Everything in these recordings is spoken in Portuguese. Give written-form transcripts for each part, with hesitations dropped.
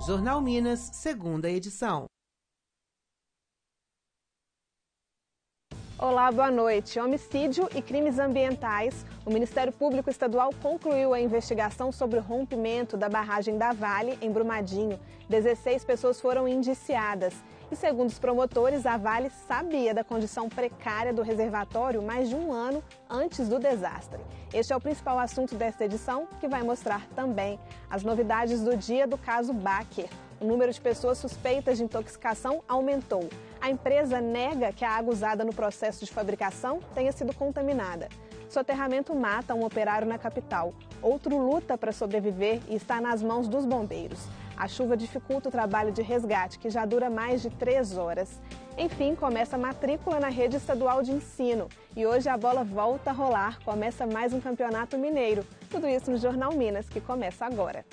Jornal Minas, segunda edição. Olá, boa noite. Homicídio e crimes ambientais. O Ministério Público Estadual concluiu a investigação sobre o rompimento da barragem da Vale, em Brumadinho. 16 pessoas foram indiciadas. E segundo os promotores, a Vale sabia da condição precária do reservatório mais de um ano antes do desastre. Este é o principal assunto desta edição, que vai mostrar também as novidades do dia do caso Baker. O número de pessoas suspeitas de intoxicação aumentou. A empresa nega que a água usada no processo de fabricação tenha sido contaminada. Soterramento mata um operário na capital. Outro luta para sobreviver e está nas mãos dos bombeiros. A chuva dificulta o trabalho de resgate, que já dura mais de 3 horas. Enfim, começa a matrícula na rede estadual de ensino. E hoje a bola volta a rolar. Começa mais um campeonato mineiro. Tudo isso no Jornal Minas, que começa agora.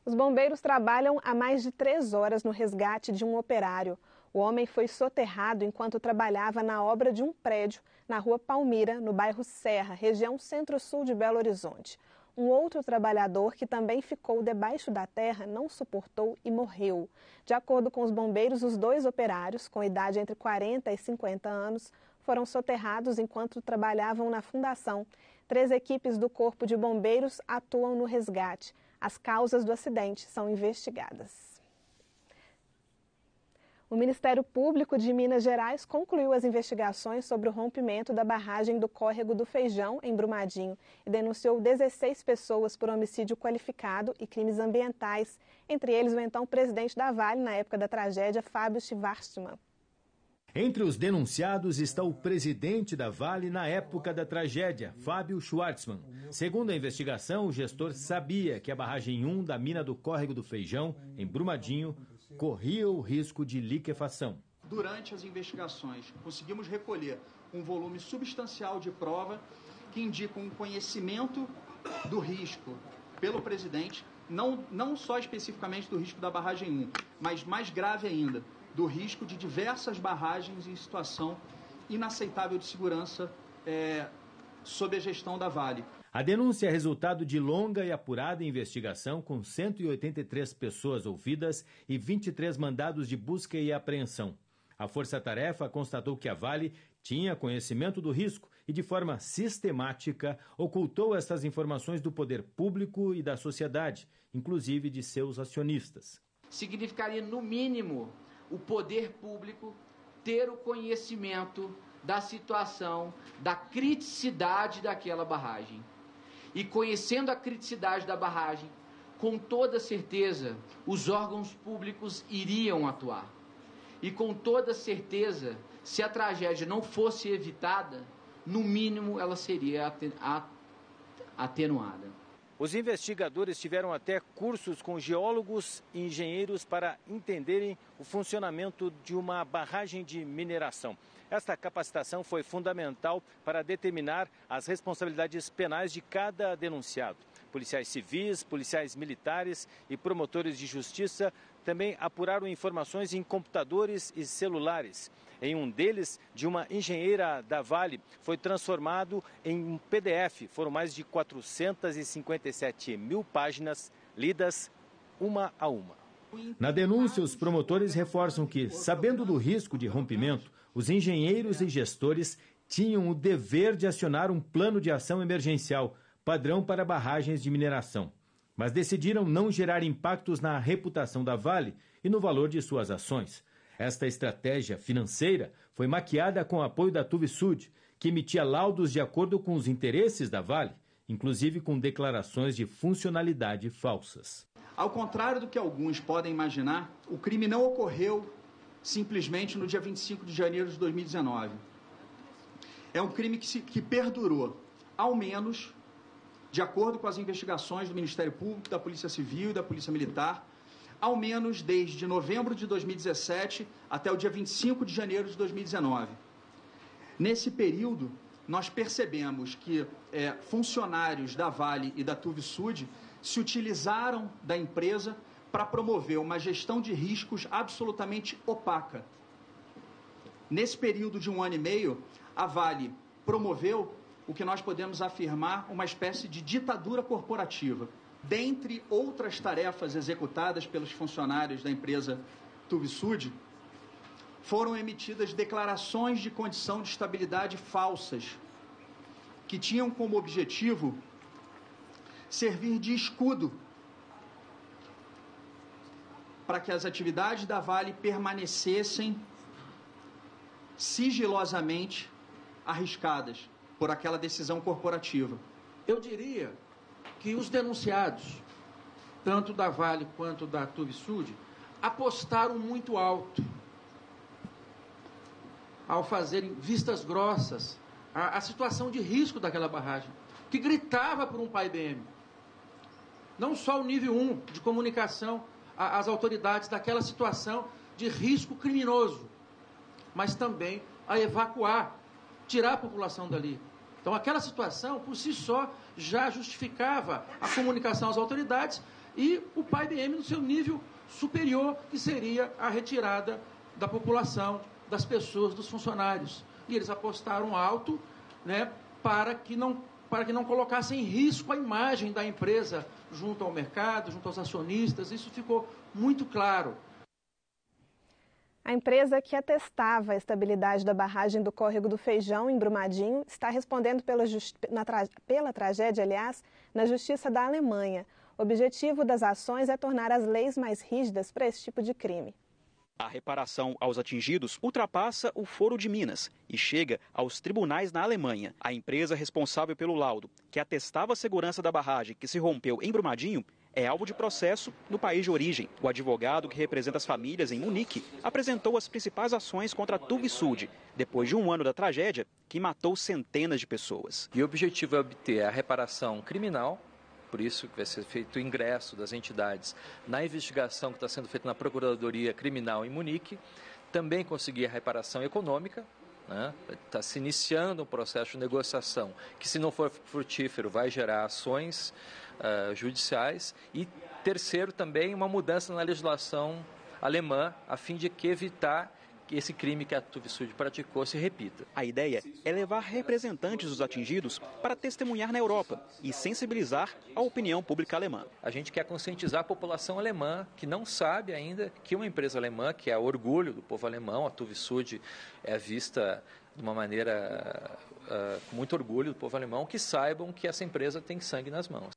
Os bombeiros trabalham há mais de 3 horas no resgate de um operário. O homem foi soterrado enquanto trabalhava na obra de um prédio na rua Palmira, no bairro Serra, região centro-sul de Belo Horizonte. Um outro trabalhador, que também ficou debaixo da terra, não suportou e morreu. De acordo com os bombeiros, os 2 operários, com idade entre 40 e 50 anos, foram soterrados enquanto trabalhavam na fundação. 3 equipes do Corpo de Bombeiros atuam no resgate. As causas do acidente são investigadas. O Ministério Público de Minas Gerais concluiu as investigações sobre o rompimento da barragem do Córrego do Feijão, em Brumadinho, e denunciou 16 pessoas por homicídio qualificado e crimes ambientais, entre eles o então presidente da Vale, na época da tragédia, Fábio Schvartzman. Entre os denunciados está o presidente da Vale na época da tragédia, Fábio Schvartzman. Segundo a investigação, o gestor sabia que a barragem 1 da mina do Córrego do Feijão, em Brumadinho, corria o risco de liquefação. Durante as investigações, conseguimos recolher um volume substancial de prova que indica um conhecimento do risco pelo presidente, não só especificamente do risco da barragem 1, mas mais grave ainda, do risco de diversas barragens em situação inaceitável de segurança sob a gestão da Vale. A denúncia é resultado de longa e apurada investigação com 183 pessoas ouvidas e 23 mandados de busca e apreensão. A Força-Tarefa constatou que a Vale tinha conhecimento do risco e, de forma sistemática, ocultou essas informações do poder público e da sociedade, inclusive de seus acionistas. Significaria, no mínimo, o poder público ter o conhecimento da situação, da criticidade daquela barragem. E conhecendo a criticidade da barragem, com toda certeza, os órgãos públicos iriam atuar. E com toda certeza, se a tragédia não fosse evitada, no mínimo ela seria atenuada. Os investigadores tiveram até cursos com geólogos e engenheiros para entenderem o funcionamento de uma barragem de mineração. Esta capacitação foi fundamental para determinar as responsabilidades penais de cada denunciado. Policiais civis, policiais militares e promotores de justiça também apuraram informações em computadores e celulares. Em um deles, de uma engenheira da Vale, foi transformado em um PDF. Foram mais de 457 mil páginas lidas uma a uma. Na denúncia, os promotores reforçam que, sabendo do risco de rompimento, os engenheiros e gestores tinham o dever de acionar um plano de ação emergencial, padrão para barragens de mineração. Mas decidiram não gerar impactos na reputação da Vale e no valor de suas ações. Esta estratégia financeira foi maquiada com o apoio da Tuvisud, que emitia laudos de acordo com os interesses da Vale, inclusive com declarações de funcionalidade falsas. Ao contrário do que alguns podem imaginar, o crime não ocorreu simplesmente no dia 25 de janeiro de 2019. É um crime que perdurou, ao menos, de acordo com as investigações do Ministério Público, da Polícia Civil e da Polícia Militar, ao menos desde novembro de 2017 até o dia 25 de janeiro de 2019. Nesse período, nós percebemos que funcionários da Vale e da Tuvisud se utilizaram da empresa para promover uma gestão de riscos absolutamente opaca. Nesse período de 1 ano e meio, a Vale promoveu o que nós podemos afirmar uma espécie de ditadura corporativa. Dentre outras tarefas executadas pelos funcionários da empresa Tuvisud, foram emitidas declarações de condição de estabilidade falsas, que tinham como objetivo servir de escudo para que as atividades da Vale permanecessem sigilosamente arriscadas por aquela decisão corporativa. Eu diria que os denunciados, tanto da Vale quanto da Tuvisud, apostaram muito alto ao fazerem vistas grossas à situação de risco daquela barragem, que gritava por um PAI-BM. Não só o nível 1 de comunicação às autoridades daquela situação de risco criminoso, mas também a evacuar, tirar a população dali. Então, aquela situação, por si só, já justificava a comunicação às autoridades e o PAI-BM no seu nível superior, que seria a retirada da população, das pessoas, dos funcionários. E eles apostaram alto, né, para que não colocassem em risco a imagem da empresa junto ao mercado, junto aos acionistas. Isso ficou muito claro. A empresa que atestava a estabilidade da barragem do Córrego do Feijão, em Brumadinho, está respondendo pela tragédia, na Justiça da Alemanha. O objetivo das ações é tornar as leis mais rígidas para esse tipo de crime. A reparação aos atingidos ultrapassa o Foro de Minas e chega aos tribunais na Alemanha. A empresa responsável pelo laudo, que atestava a segurança da barragem que se rompeu em Brumadinho, é alvo de processo no país de origem. O advogado que representa as famílias em Munique apresentou as principais ações contra a Tuvisud, depois de 1 ano da tragédia que matou centenas de pessoas. E o objetivo é obter a reparação criminal, por isso que vai ser feito o ingresso das entidades na investigação que está sendo feita na Procuradoria Criminal em Munique, também conseguir a reparação econômica, né? Está se iniciando um processo de negociação que, se não for frutífero, vai gerar ações judiciais, e terceiro, também uma mudança na legislação alemã, a fim de evitar que esse crime que a Tuvisud praticou se repita. A ideia é levar representantes dos atingidos para testemunhar na Europa e sensibilizar a opinião pública alemã. A gente quer conscientizar a população alemã, que não sabe ainda que uma empresa alemã, que é orgulho do povo alemão, a Tuvisud é vista de uma maneira com muito orgulho do povo alemão, que saibam que essa empresa tem sangue nas mãos.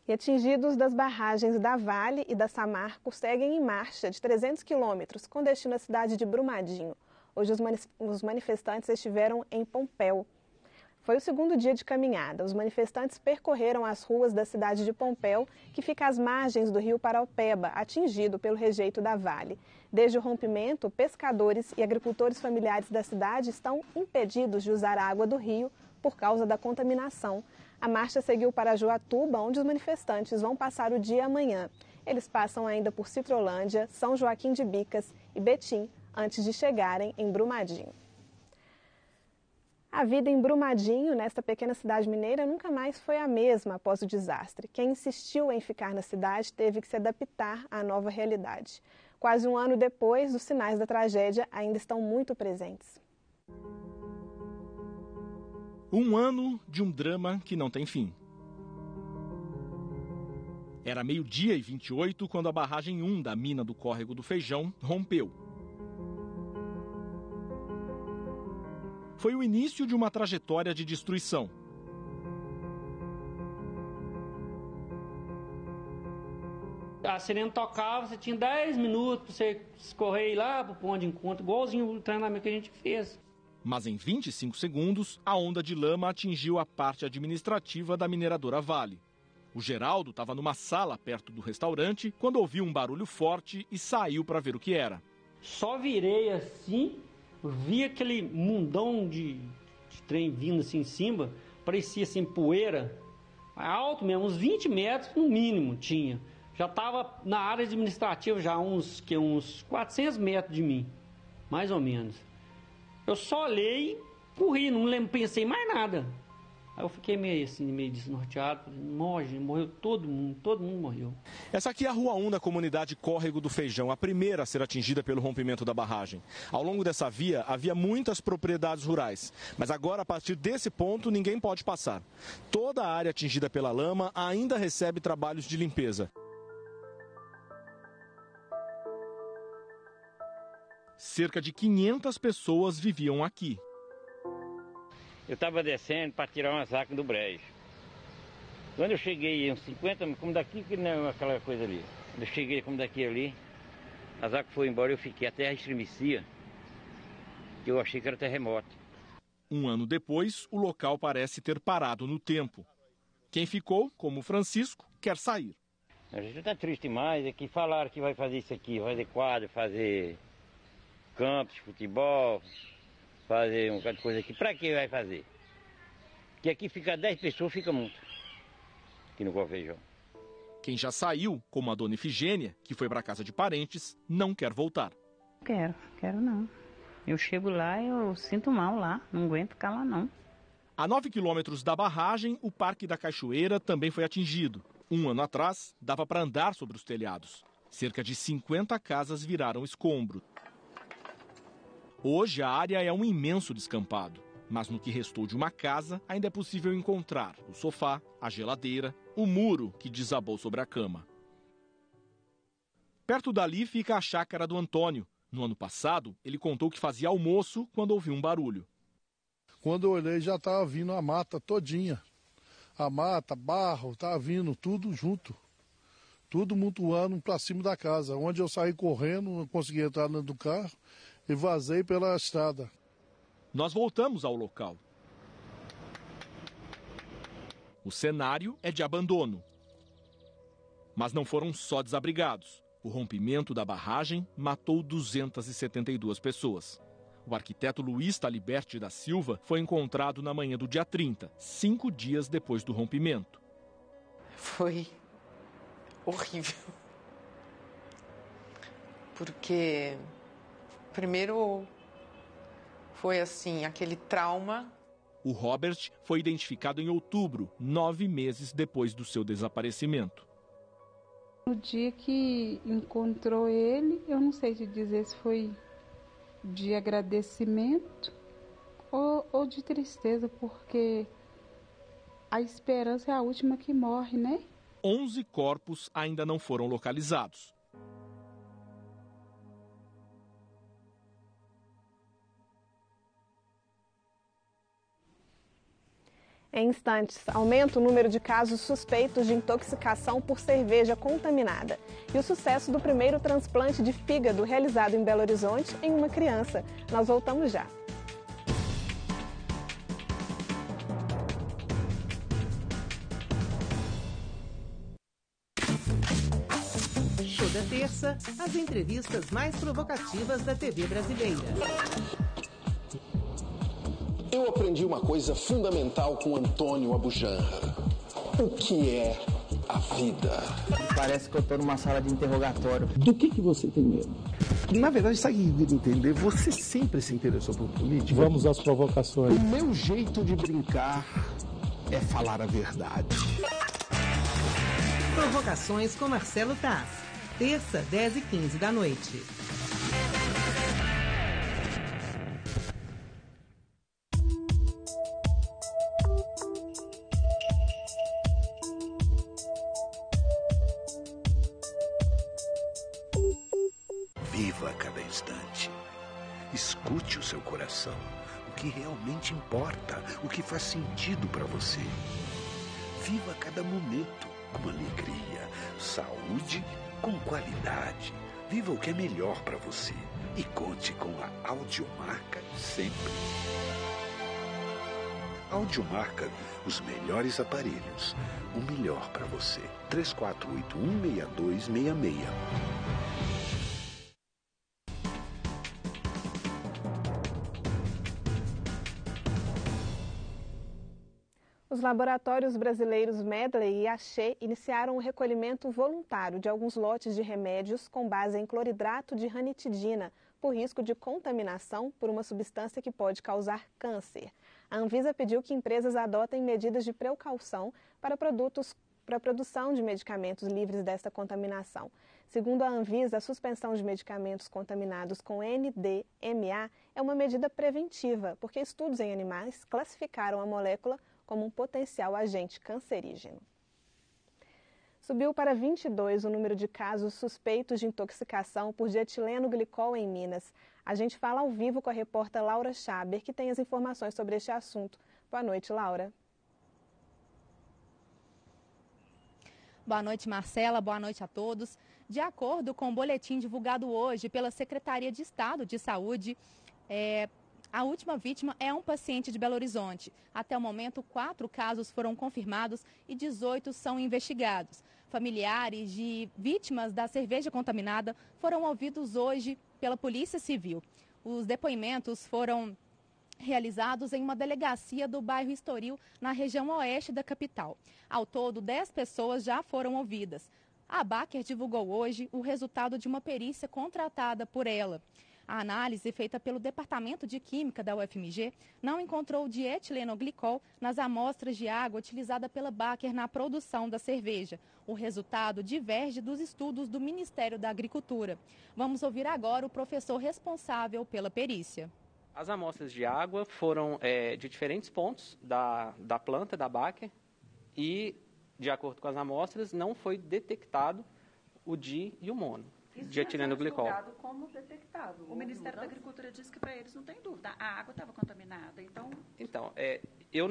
E atingidos das barragens da Vale e da Samarco seguem em marcha de 300 quilômetros com destino à cidade de Brumadinho. Hoje os manifestantes estiveram em Pompéu. Foi o segundo dia de caminhada. Os manifestantes percorreram as ruas da cidade de Pompéu, que fica às margens do rio Paraupeba, atingido pelo rejeito da Vale. Desde o rompimento, pescadores e agricultores familiares da cidade estão impedidos de usar a água do rio por causa da contaminação. A marcha seguiu para Joatuba, onde os manifestantes vão passar o dia amanhã. Eles passam ainda por Citrolândia, São Joaquim de Bicas e Betim, antes de chegarem em Brumadinho. A vida em Brumadinho, nesta pequena cidade mineira, nunca mais foi a mesma após o desastre. Quem insistiu em ficar na cidade teve que se adaptar à nova realidade. Quase 1 ano depois, os sinais da tragédia ainda estão muito presentes. 1 ano de um drama que não tem fim. Era 12h28 quando a barragem 1 da mina do Córrego do Feijão rompeu. Foi o início de uma trajetória de destruição. A sirene tocava, você tinha 10 minutos para você escorrer lá para o ponto de encontro, igualzinho o treinamento que a gente fez. Mas em 25 segundos, a onda de lama atingiu a parte administrativa da mineradora Vale. O Geraldo estava numa sala perto do restaurante quando ouviu um barulho forte e saiu para ver o que era. Só virei assim, vi aquele mundão de trem vindo assim em cima, parecia assim poeira, alto mesmo, uns 20 metros no mínimo tinha. Já estava na área administrativa, já uns 400 metros de mim, mais ou menos. Eu só olhei e corri, não pensei mais nada. Aí eu fiquei meio assim, meio desnorteado, morreu todo mundo morreu. Essa aqui é a Rua 1 da comunidade Córrego do Feijão, a primeira a ser atingida pelo rompimento da barragem. Ao longo dessa via, havia muitas propriedades rurais, mas agora, a partir desse ponto, ninguém pode passar. Toda a área atingida pela lama ainda recebe trabalhos de limpeza. Cerca de 500 pessoas viviam aqui. Eu estava descendo para tirar uma saca do brejo. Quando eu cheguei uns 50, como daqui, que não é aquela coisa ali. Quando eu cheguei como daqui ali, a saca foi embora, eu fiquei, a terra estremecia, que eu achei que era terremoto. Um ano depois, o local parece ter parado no tempo. Quem ficou, como Francisco, quer sair. A gente está triste demais, é que falaram que vai fazer isso aqui, vai fazer quadro, fazer campos de futebol, fazer um bocado de coisa aqui. Pra que vai fazer? Porque aqui fica 10 pessoas, fica muito. Aqui no Feijão. Quem já saiu, como a dona Efigênia, que foi para casa de parentes, não quer voltar. Quero não. Eu chego lá, eu sinto mal lá, não aguento ficar lá não. A 9 quilômetros da barragem, o Parque da Cachoeira também foi atingido. Um ano atrás, dava para andar sobre os telhados. Cerca de 50 casas viraram escombro. Hoje a área é um imenso descampado, mas no que restou de uma casa ainda é possível encontrar o sofá, a geladeira, o muro que desabou sobre a cama. Perto dali fica a chácara do Antônio. No ano passado, ele contou que fazia almoço quando ouviu um barulho. Quando eu olhei já estava vindo a mata todinha. A mata, barro, estava vindo tudo junto. Tudo mutuando para cima da casa. Onde eu saí correndo, não consegui entrar dentro do carro e vazei pela estrada. Nós voltamos ao local. O cenário é de abandono. Mas não foram só desabrigados. O rompimento da barragem matou 272 pessoas. O arquiteto Luiz Taliberti da Silva foi encontrado na manhã do dia 30, 5 dias depois do rompimento. Foi horrível. Porque, primeiro, foi assim, aquele trauma. O Robert foi identificado em outubro, 9 meses depois do seu desaparecimento. No dia que encontrou ele, eu não sei te dizer se foi de agradecimento ou de tristeza, porque a esperança é a última que morre, né? 11 corpos ainda não foram localizados. Em instantes, aumenta o número de casos suspeitos de intoxicação por cerveja contaminada e o sucesso do primeiro transplante de fígado realizado em Belo Horizonte em uma criança. Nós voltamos já. Toda terça, as entrevistas mais provocativas da TV brasileira. Eu aprendi uma coisa fundamental com Antônio Abujanra. O que é a vida? Parece que eu tô numa sala de interrogatório. Do que você tem medo? Na verdade, sabe entender, você sempre se interessou por política. Vamos às provocações. O meu jeito de brincar é falar a verdade. Provocações com Marcelo Taz. Terça, 10h15 da noite. Viva cada instante. Escute o seu coração. O que realmente importa, o que faz sentido para você. Viva cada momento com alegria, saúde com qualidade. Viva o que é melhor para você. E conte com a Audiomarca sempre. Audiomarca, os melhores aparelhos. O melhor para você. 3481-6266. Os laboratórios brasileiros Medley e Axê iniciaram o recolhimento voluntário de alguns lotes de remédios com base em cloridrato de ranitidina, por risco de contaminação por uma substância que pode causar câncer. A Anvisa pediu que empresas adotem medidas de precaução para a produção de medicamentos livres desta contaminação. Segundo a Anvisa, a suspensão de medicamentos contaminados com NDMA é uma medida preventiva, porque estudos em animais classificaram a molécula como um potencial agente cancerígeno. Subiu para 22 o número de casos suspeitos de intoxicação por dietileno glicol em Minas. A gente fala ao vivo com a repórter Laura Schaber, que tem as informações sobre este assunto. Boa noite, Laura. Boa noite, Marcela. Boa noite a todos. De acordo com o boletim divulgado hoje pela Secretaria de Estado de Saúde, a última vítima é um paciente de Belo Horizonte. Até o momento, 4 casos foram confirmados e 18 são investigados. Familiares de vítimas da cerveja contaminada foram ouvidos hoje pela Polícia Civil. Os depoimentos foram realizados em uma delegacia do bairro Estoril, na região oeste da capital. Ao todo, 10 pessoas já foram ouvidas. A Baker divulgou hoje o resultado de uma perícia contratada por ela. A análise feita pelo Departamento de Química da UFMG não encontrou dietilenoglicol nas amostras de água utilizada pela Baker na produção da cerveja. O resultado diverge dos estudos do Ministério da Agricultura. Vamos ouvir agora o professor responsável pela perícia. As amostras de água foram de diferentes pontos da planta da Baker e, de acordo com as amostras, não foi detectado o di e o mono. Dietileno-glicol. Como detectado. O Ministério da Agricultura disse que para eles não tem dúvida, a água estava contaminada, Então, eu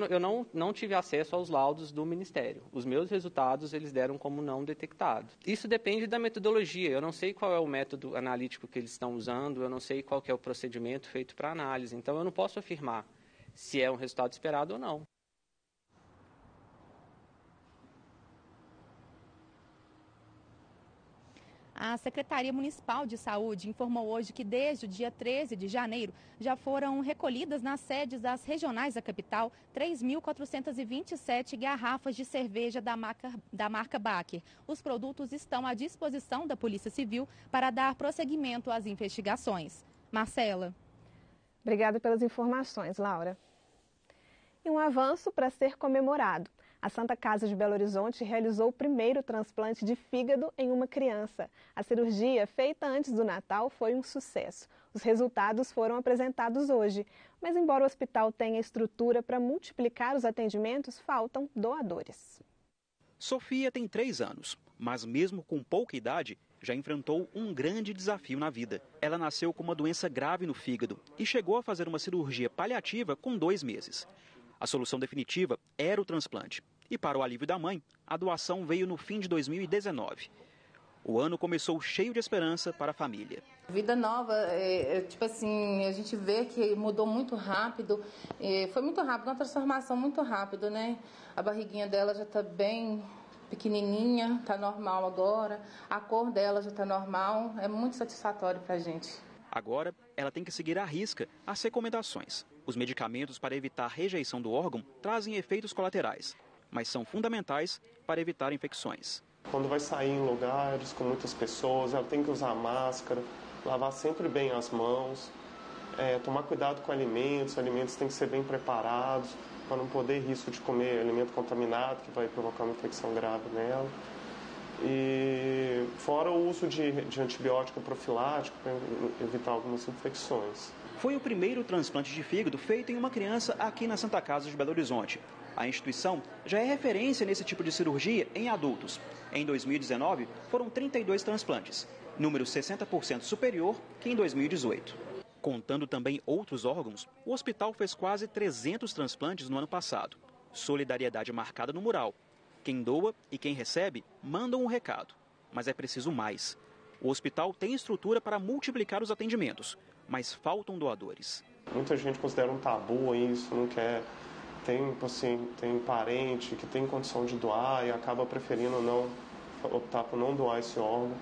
não tive acesso aos laudos do Ministério. Os meus resultados eles deram como não detectado. Isso depende da metodologia. Eu não sei qual é o método analítico que eles estão usando, eu não sei qual que é o procedimento feito para análise. Então, eu não posso afirmar se é um resultado esperado ou não. A Secretaria Municipal de Saúde informou hoje que desde o dia 13 de janeiro já foram recolhidas nas sedes das regionais da capital 3.427 garrafas de cerveja da marca Baker. Os produtos estão à disposição da Polícia Civil para dar prosseguimento às investigações. Marcela. Obrigada pelas informações, Laura. E um avanço para ser comemorado. A Santa Casa de Belo Horizonte realizou o primeiro transplante de fígado em uma criança. A cirurgia, feita antes do Natal, foi um sucesso. Os resultados foram apresentados hoje. Mas, embora o hospital tenha estrutura para multiplicar os atendimentos, faltam doadores. Sofia tem 3 anos, mas mesmo com pouca idade, já enfrentou um grande desafio na vida. Ela nasceu com uma doença grave no fígado e chegou a fazer uma cirurgia paliativa com 2 meses. A solução definitiva era o transplante. E para o alívio da mãe, a doação veio no fim de 2019. O ano começou cheio de esperança para a família. Vida nova, a gente vê que mudou muito rápido. Foi muito rápido, uma transformação muito rápida, né? A barriguinha dela já está bem pequenininha, está normal agora. A cor dela já está normal. É muito satisfatório para a gente. Agora, ela tem que seguir à risca as recomendações. Os medicamentos para evitar a rejeição do órgão trazem efeitos colaterais, mas são fundamentais para evitar infecções. Quando vai sair em lugares com muitas pessoas, ela tem que usar máscara, lavar sempre bem as mãos, tomar cuidado com alimentos. Os alimentos têm que ser bem preparados para não poder risco de comer alimento contaminado, que vai provocar uma infecção grave nela. E fora o uso de antibiótico profilático para evitar algumas infecções. Foi o primeiro transplante de fígado feito em uma criança aqui na Santa Casa de Belo Horizonte. A instituição já é referência nesse tipo de cirurgia em adultos. Em 2019, foram 32 transplantes, número 60% superior que em 2018. Contando também outros órgãos, o hospital fez quase 300 transplantes no ano passado. Solidariedade marcada no mural. Quem doa e quem recebe mandam um recado, mas é preciso mais. O hospital tem estrutura para multiplicar os atendimentos, mas faltam doadores. Muita gente considera um tabu isso, não quer. Tem parente que tem condição de doar e acaba preferindo não optar por não doar esse órgão.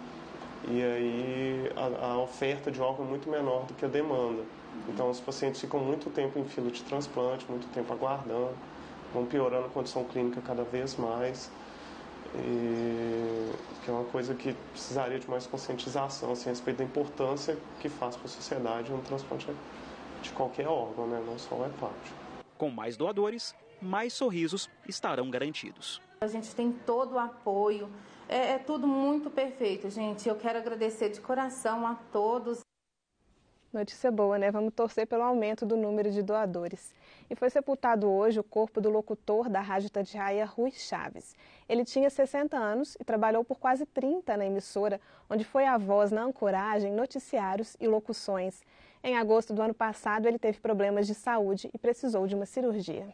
E aí a oferta de órgão é muito menor do que a demanda. Então os pacientes ficam muito tempo em fila de transplante, muito tempo aguardando, vão piorando a condição clínica cada vez mais. Que é uma coisa que precisaria de mais conscientização a respeito da importância que faz para a sociedade um transplante de qualquer órgão, né? Não só o hepático. Com mais doadores, mais sorrisos estarão garantidos. A gente tem todo o apoio, é tudo muito perfeito, gente. Eu quero agradecer de coração a todos. Notícia boa, né? Vamos torcer pelo aumento do número de doadores. E foi sepultado hoje o corpo do locutor da Rádio Itatiaia, Rui Chaves. Ele tinha 60 anos e trabalhou por quase 30 na emissora, onde foi a voz na ancoragem, noticiários e locuções. Em agosto do ano passado, ele teve problemas de saúde e precisou de uma cirurgia.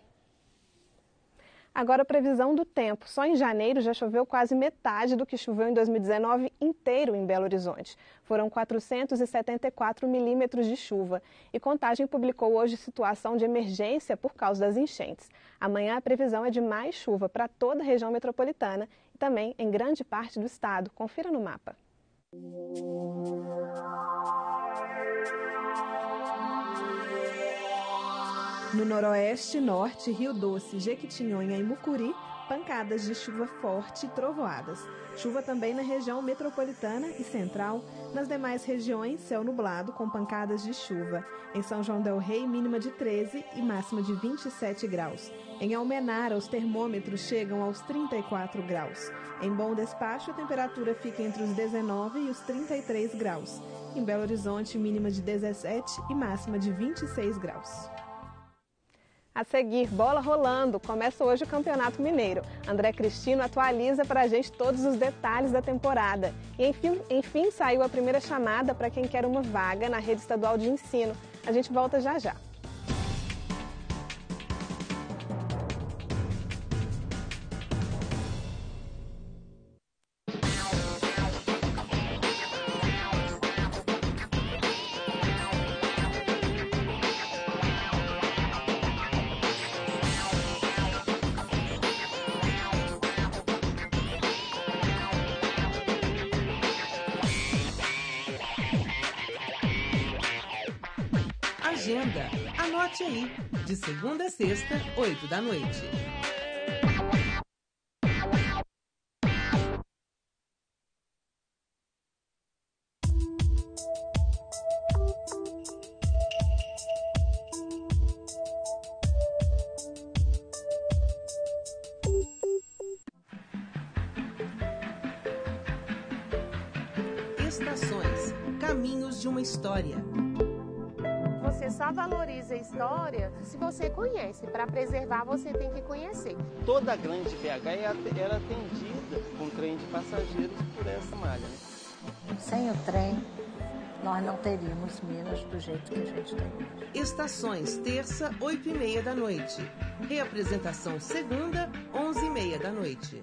Agora a previsão do tempo. Só em janeiro já choveu quase metade do que choveu em 2019 inteiro em Belo Horizonte. Foram 474 milímetros de chuva. E Contagem publicou hoje situação de emergência por causa das enchentes. Amanhã a previsão é de mais chuva para toda a região metropolitana e também em grande parte do estado. Confira no mapa. No noroeste, norte, Rio Doce, Jequitinhonha e Mucuri, pancadas de chuva forte e trovoadas. Chuva também na região metropolitana e central. Nas demais regiões, céu nublado com pancadas de chuva. Em São João del Rei, mínima de 13 e máxima de 27 graus. Em Almenara, os termômetros chegam aos 34 graus. Em Bom Despacho, a temperatura fica entre os 19 e os 33 graus. Em Belo Horizonte, mínima de 17 e máxima de 26 graus. A seguir, bola rolando. Começa hoje o Campeonato Mineiro. André Cristino atualiza para a gente todos os detalhes da temporada. E enfim, saiu a primeira chamada para quem quer uma vaga na rede estadual de ensino. A gente volta já já. Agenda. Anote aí. De segunda a sexta, 8 da noite. Estações. Caminhos de uma história. Você só valoriza a história se você conhece. Para preservar, você tem que conhecer. Toda a grande BH era atendida com trem de passageiros por essa malha. Sem o trem, nós não teríamos Minas do jeito que a gente tem hoje. Estações, terça, 8h30 da noite. Reapresentação, segunda, 11h30 da noite.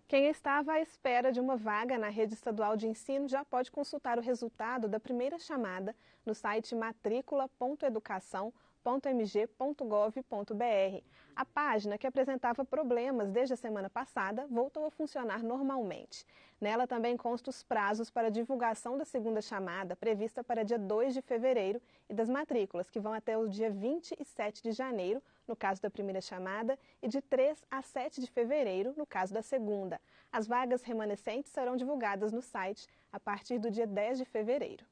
Quem estava à espera de uma vaga na rede estadual de ensino já pode consultar o resultado da primeira chamada no site matricula.educação.mg.gov.br. A página, que apresentava problemas desde a semana passada, voltou a funcionar normalmente. Nela também constam os prazos para divulgação da segunda chamada, prevista para dia 2 de fevereiro, e das matrículas, que vão até o dia 27 de janeiro, no caso da primeira chamada, e de 3 a 7 de fevereiro, no caso da segunda. As vagas remanescentes serão divulgadas no site a partir do dia 10 de fevereiro.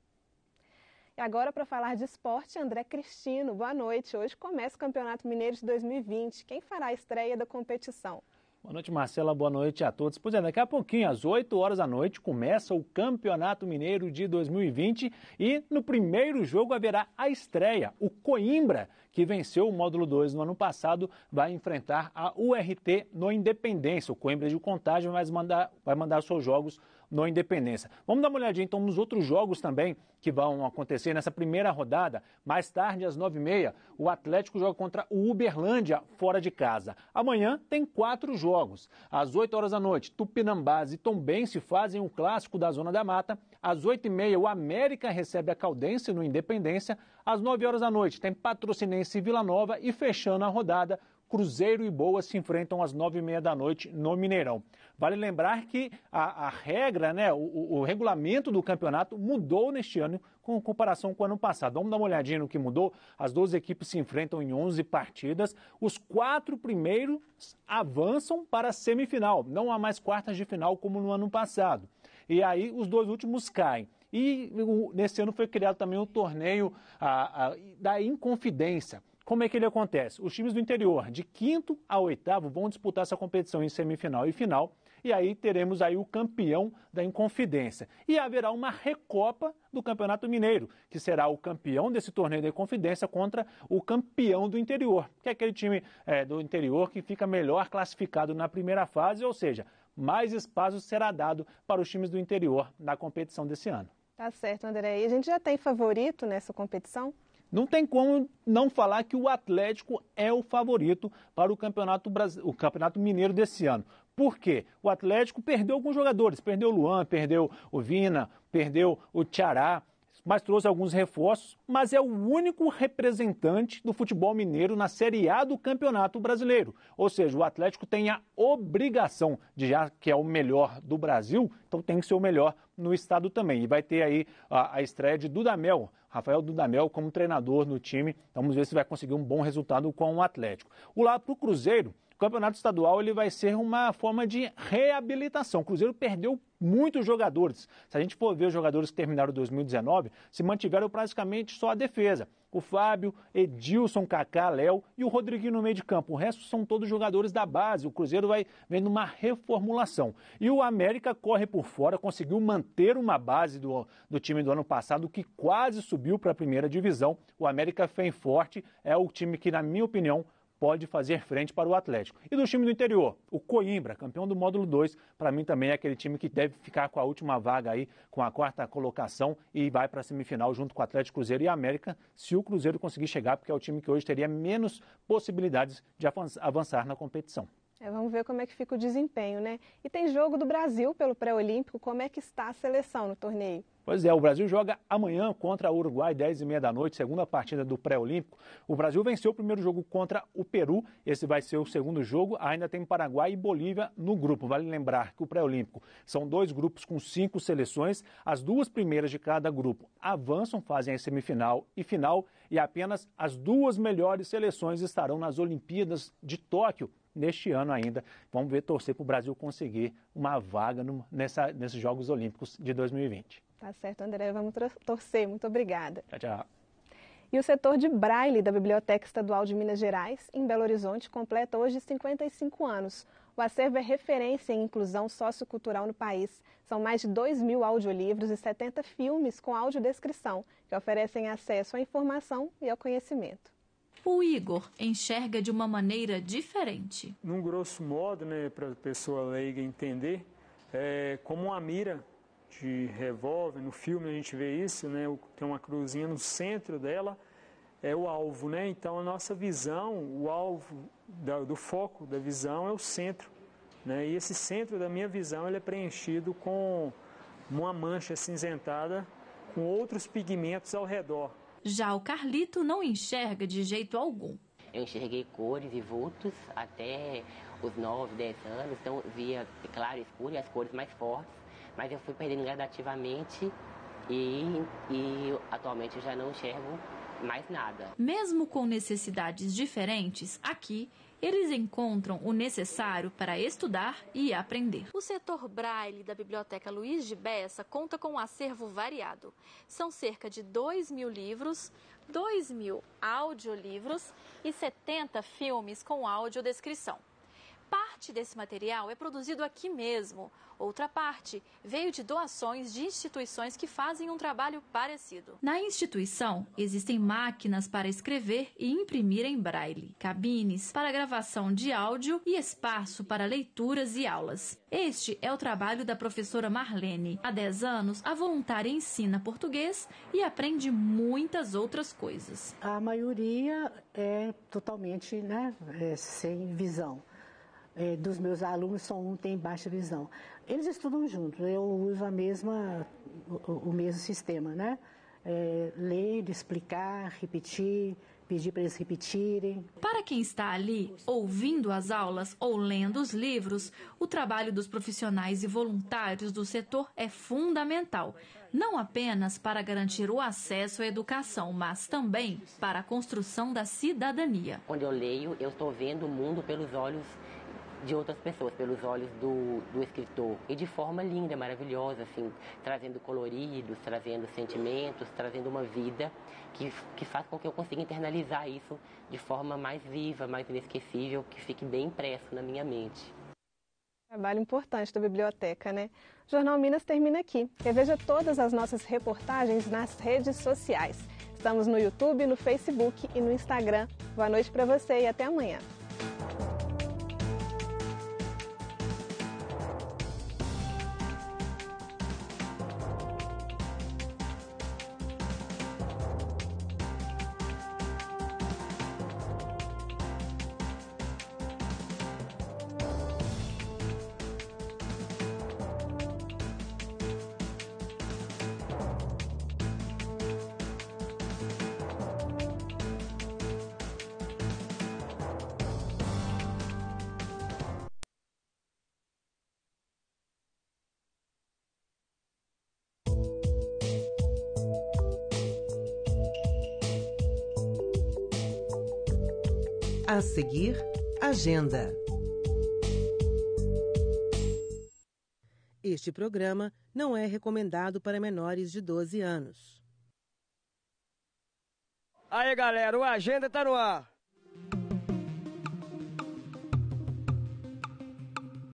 E agora, para falar de esporte, André Cristino. Boa noite. Hoje começa o Campeonato Mineiro de 2020. Quem fará a estreia da competição? Boa noite, Marcela. Boa noite a todos. Pois é, daqui a pouquinho, às 8 horas da noite, começa o Campeonato Mineiro de 2020 e no primeiro jogo haverá a estreia. O Coimbra, que venceu o módulo 2 no ano passado, vai enfrentar a URT no Independência. O Coimbra de Contagem vai mandar seus jogos no Independência. Vamos dar uma olhadinha então nos outros jogos também que vão acontecer nessa primeira rodada. Mais tarde, às 9h30, o Atlético joga contra o Uberlândia fora de casa. Amanhã tem 4 jogos. Às 8 horas da noite, Tupinambás e Tombense fazem um clássico da Zona da Mata. Às 8h30, o América recebe a Caldense no Independência. Às 9 horas da noite, tem Patrocinense e Vila Nova. E fechando a rodada, Cruzeiro e Boa se enfrentam às 9h30 da noite no Mineirão. Vale lembrar que a regra, né, o regulamento do campeonato mudou neste ano com comparação com o ano passado. Vamos dar uma olhadinha no que mudou. As 12 equipes se enfrentam em 11 partidas. Os 4 primeiros avançam para a semifinal. Não há mais quartas de final como no ano passado. E aí os 2 últimos caem. E nesse ano foi criado também o torneio da Inconfidência. Como é que ele acontece? Os times do interior, de 5º a 8º, vão disputar essa competição em semifinal e final. E aí teremos aí o campeão da Inconfidência. E haverá uma recopa do Campeonato Mineiro, que será o campeão desse torneio da Inconfidência contra o campeão do interior, que é aquele time do interior que fica melhor classificado na primeira fase, ou seja, mais espaço será dado para os times do interior na competição desse ano. Tá certo, André. E a gente já tem favorito nessa competição? Não tem como não falar que o Atlético é o favorito para o Campeonato Mineiro desse ano. Por quê? O Atlético perdeu alguns jogadores, perdeu o Luan, perdeu o Vina, perdeu o Tiará, mas trouxe alguns reforços, mas é o único representante do futebol mineiro na Série A do Campeonato Brasileiro. Ou seja, o Atlético tem a obrigação, já que é o melhor do Brasil, então tem que ser o melhor no estado também. E vai ter aí a estreia de Dudamel, Rafael Dudamel como treinador no time. Vamos ver se vai conseguir um bom resultado com o Atlético. O lado para o Cruzeiro, o Campeonato Estadual ele vai ser uma forma de reabilitação. O Cruzeiro perdeu muitos jogadores. Se a gente for ver os jogadores que terminaram 2019, se mantiveram praticamente só a defesa. O Fábio, Edilson, Kaká, Léo e o Rodriguinho no meio de campo. O resto são todos jogadores da base. O Cruzeiro vai vendo uma reformulação. E o América corre por fora, conseguiu manter uma base do time do ano passado que quase subiu para a primeira divisão. O América vem forte, é o time que, na minha opinião, pode fazer frente para o Atlético. E do time do interior, o Coimbra, campeão do módulo 2, para mim também é aquele time que deve ficar com a última vaga aí, com a 4ª colocação e vai para a semifinal junto com o Atlético, Cruzeiro e América, se o Cruzeiro conseguir chegar, porque é o time que hoje teria menos possibilidades de avançar na competição. Vamos ver como é que fica o desempenho, né? E tem jogo do Brasil pelo pré-olímpico, como é que está a seleção no torneio? Pois é, o Brasil joga amanhã contra o Uruguai, 10h30 da noite, segunda partida do pré-olímpico. O Brasil venceu o primeiro jogo contra o Peru, esse vai ser o segundo jogo. Ainda tem Paraguai e Bolívia no grupo. Vale lembrar que o pré-olímpico são 2 grupos com 5 seleções. As 2 primeiras de cada grupo avançam, fazem a semifinal e final. E apenas as 2 melhores seleções estarão nas Olimpíadas de Tóquio neste ano ainda. Vamos ver, torcer para o Brasil conseguir uma vaga nesses Jogos Olímpicos de 2020. Tá certo, André. Vamos torcer. Muito obrigada. Tchau, tchau. E o setor de Braille da Biblioteca Estadual de Minas Gerais, em Belo Horizonte, completa hoje 55 anos. O acervo é referência em inclusão sociocultural no país. São mais de 2.000 audiolivros e 70 filmes com audiodescrição, que oferecem acesso à informação e ao conhecimento. O Igor enxerga de uma maneira diferente. Num grosso modo, né, para a pessoa leiga entender, é como uma mira de revólver. No filme a gente vê isso, né, tem uma cruzinha no centro dela, é o alvo, né? Então a nossa visão, o alvo do foco da visão é o centro, né? E esse centro da minha visão ele é preenchido com uma mancha acinzentada com outros pigmentos ao redor. Já o Carlito não enxerga de jeito algum. Eu enxerguei cores e vultos até os 9, 10 anos, então via claro e escuro e as cores mais fortes, mas eu fui perdendo gradativamente e atualmente eu já não enxergo mais nada. Mesmo com necessidades diferentes, aqui eles encontram o necessário para estudar e aprender. O setor Braille da Biblioteca Luiz de Bessa conta com um acervo variado. São cerca de 2.000 livros, 2.000 audiolivros e 70 filmes com audiodescrição. Parte desse material é produzido aqui mesmo. Outra parte veio de doações de instituições que fazem um trabalho parecido. Na instituição, existem máquinas para escrever e imprimir em braille, cabines para gravação de áudio e espaço para leituras e aulas. Este é o trabalho da professora Marlene. Há 10 anos, a voluntária ensina português e aprende muitas outras coisas. A maioria é totalmente, sem visão. Dos meus alunos, só um tem baixa visão. Eles estudam juntos, eu uso o mesmo sistema, né? ler, explicar, repetir, pedir para eles repetirem. Para quem está ali, ouvindo as aulas ou lendo os livros, o trabalho dos profissionais e voluntários do setor é fundamental, não apenas para garantir o acesso à educação, mas também para a construção da cidadania. Quando eu leio, eu estou vendo o mundo pelos olhos de outras pessoas, pelos olhos do escritor. E de forma linda, maravilhosa, assim, trazendo coloridos, trazendo sentimentos, trazendo uma vida que faz com que eu consiga internalizar isso de forma mais viva, mais inesquecível, que fique bem impresso na minha mente. Trabalho importante da biblioteca, né? O Jornal Minas termina aqui. Reveja todas as nossas reportagens nas redes sociais. Estamos no YouTube, no Facebook e no Instagram. Boa noite para você e até amanhã. A seguir, Agenda. Este programa não é recomendado para menores de 12 anos. Aí, galera, o Agenda tá no ar.